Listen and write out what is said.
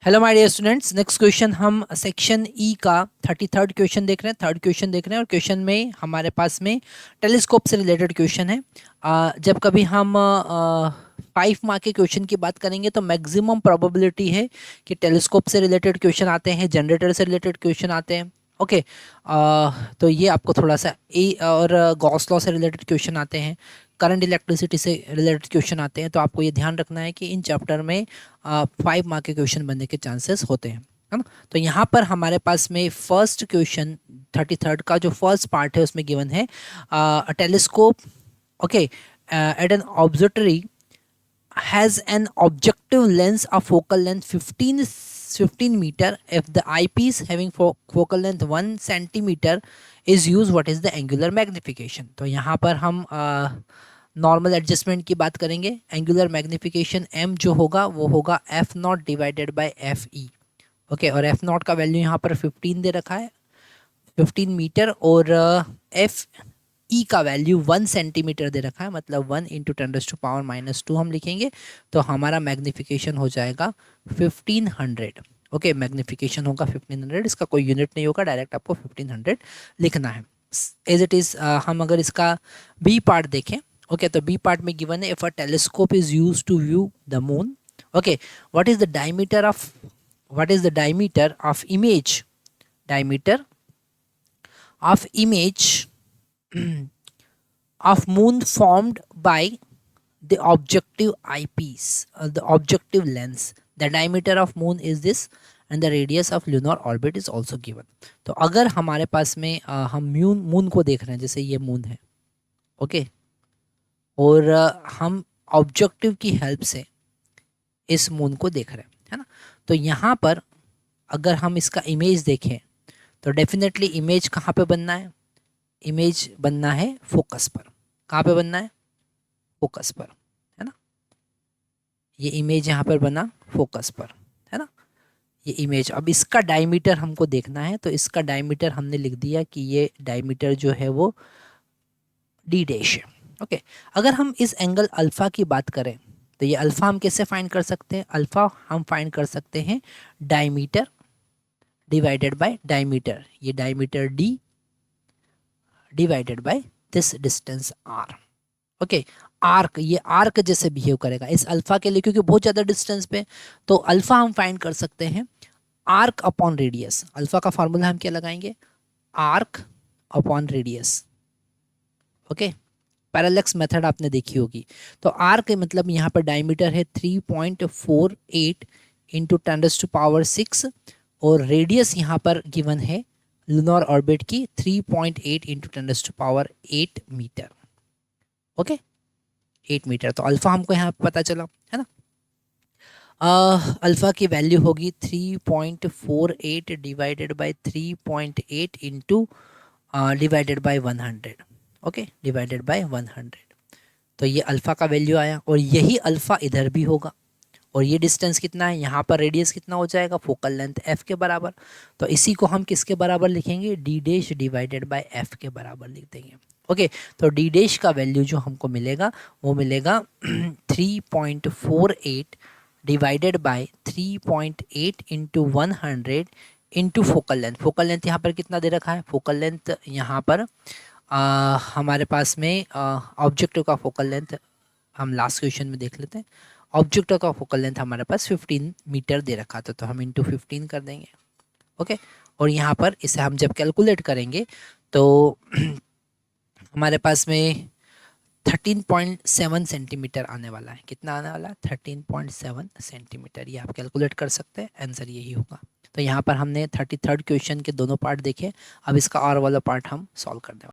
Hello my dear students, next question हम section E का 33rd question देख रहे हैं, थर्ड क्वेश्चन देख रहे हैं। और क्वेश्चन में हमारे पास में टेलीस्कोप से रिलेटेड क्वेश्चन है। जब कभी हम 5 मार्क के क्वेश्चन की बात करेंगे तो मैक्सिमम प्रोबेबिलिटी है कि टेलीस्कोप से रिलेटेड क्वेश्चन आते हैं, जनरेटर से रिलेटेड क्वेश्चन आते हैं। ओके, तो ये आपको थोड़ा सा ए और गॉस लॉ से रिलेटेड क्वेश्चन आते हैं, करंट इलेक्ट्रिसिटी से रिलेटेड क्वेश्चन आते हैं। तो आपको ये ध्यान रखना है कि इन चैप्टर में 5 मार्क के क्वेश्चन बनने के चांसेस होते हैं, है ना। तो यहाँ पर हमारे पास में फर्स्ट क्वेश्चन 33rd का जो फर्स्ट पार्ट है उसमें गिवन है telescope okay at an observatory has an objective lens of focal length 15 meter. If the eyepiece having focal length 1 centimeter is used, what is the angular magnification? तो यहाँ पर हम normal adjustment की बात करेंगे। एंगुलर मैग्निफिकेशन m जो होगा वो होगा F not divided by F E. Okay, और एफ नॉट का वैल्यू यहाँ पर 15 दे रखा है, 15 मीटर, और एफ ई का वैल्यू 1 सेंटीमीटर दे रखा है, मतलब 1 इंटू 10⁻⁻2 हम लिखेंगे तो हमारा मैग्निफिकेशन हो जाएगा 1500। ओके, मैग्निफिकेशन होगा 1500, इसका कोई यूनिट नहीं होगा, डायरेक्ट आपको 1500 लिखना है एज इट इज़। हम अगर इसका बी पार्ट देखें, ओके, तो बी पार्ट में गिवन है if a telescope is use to view the moon, okay, what is the diameter of image, diameter of image of moon formed by the objective eyepiece, the objective lens. The diameter of moon is this and the radius of lunar orbit is also given. तो अगर हमारे पास में हम moon को देख रहे हैं, जैसे ये मून है, ओके, और हम ऑब्जेक्टिव की हेल्प से इस मून को देख रहे हैं, है ना। तो यहाँ पर अगर हम इसका इमेज देखें तो डेफिनेटली इमेज कहाँ पे बनना है, इमेज बनना है फोकस पर। कहाँ पे बनना है, फोकस पर, है ना। ये इमेज यहाँ पर बना फोकस पर, है ना, ये इमेज। अब इसका डायमीटर हमको देखना है, तो इसका डायमीटर हमने लिख दिया कि ये डायमीटर जो है वो डी डैश है। ओके, अगर हम इस एंगल अल्फ़ा की बात करें तो ये अल्फ़ा हम कैसे फाइंड कर सकते हैं, अल्फ़ा हम फाइंड कर सकते हैं डायमीटर डिवाइडेड बाय डायमीटर, ये diameter d divided by this distance r। Okay, arc, ये आर्क जैसे बिहेव करेगा इस अल्फा के लिए, क्योंकि बहुत ज़्यादा डिस्टेंस पे, तो अल्फा हम फाइंड कर सकते हैं आर्क अपॉन रेडियस। अल्फा का फॉर्मूला हम क्या लगाएंगे, arc upon radius. Okay, parallax method आपने देखी होगी। तो आर्क मतलब यहाँ पर डायमीटर है 3.48 इंटू 10⁻6, और रेडियस यहाँ पर गिवन है लूनर ऑर्बिट की 3.8 इंटू 10⁻8 मीटर। Okay, 8 metre. तो अल्फ़ा हमको यहाँ पता चला, है ना। अल्फ़ा की वैल्यू होगी 3.48 divided by 3.8 into divided by 100। Okay, divided by 100, तो ये अल्फ़ा का वैल्यू आया, और यही अल्फ़ा इधर भी होगा। और ये डिस्टेंस कितना है, यहाँ पर रेडियस कितना हो जाएगा, फोकल लेंथ एफ के बराबर। तो इसी को हम किसके बराबर लिखेंगे, D dash divided by F के बराबर लिख देंगे। ओके, तो डी डैश का वैल्यू जो हमको मिलेगा वो मिलेगा 3.48 divided by 3.8 into 100 into focal length. Focal length यहाँ पर कितना दे रखा है, फोकल लेंथ यहाँ पर हमारे पास में ऑब्जेक्टिव का फोकल लेंथ हम लास्ट क्वेश्चन में देख लेते हैं। ऑब्जेक्ट का फोकल लेंथ हमारे पास 15 मीटर दे रखा था, तो हम इंटू 15 कर देंगे। ओके, और यहाँ पर इसे हम जब कैलकुलेट करेंगे तो हमारे पास में 13.7 सेंटीमीटर आने वाला है। कितना आने वाला है, 13.7 सेंटीमीटर। ये आप कैलकुलेट कर सकते हैं, आंसर यही होगा। तो यहाँ पर हमने 33rd क्वेश्चन के दोनों पार्ट देखे, अब इसका और वाला पार्ट हम सॉल्व कर दें।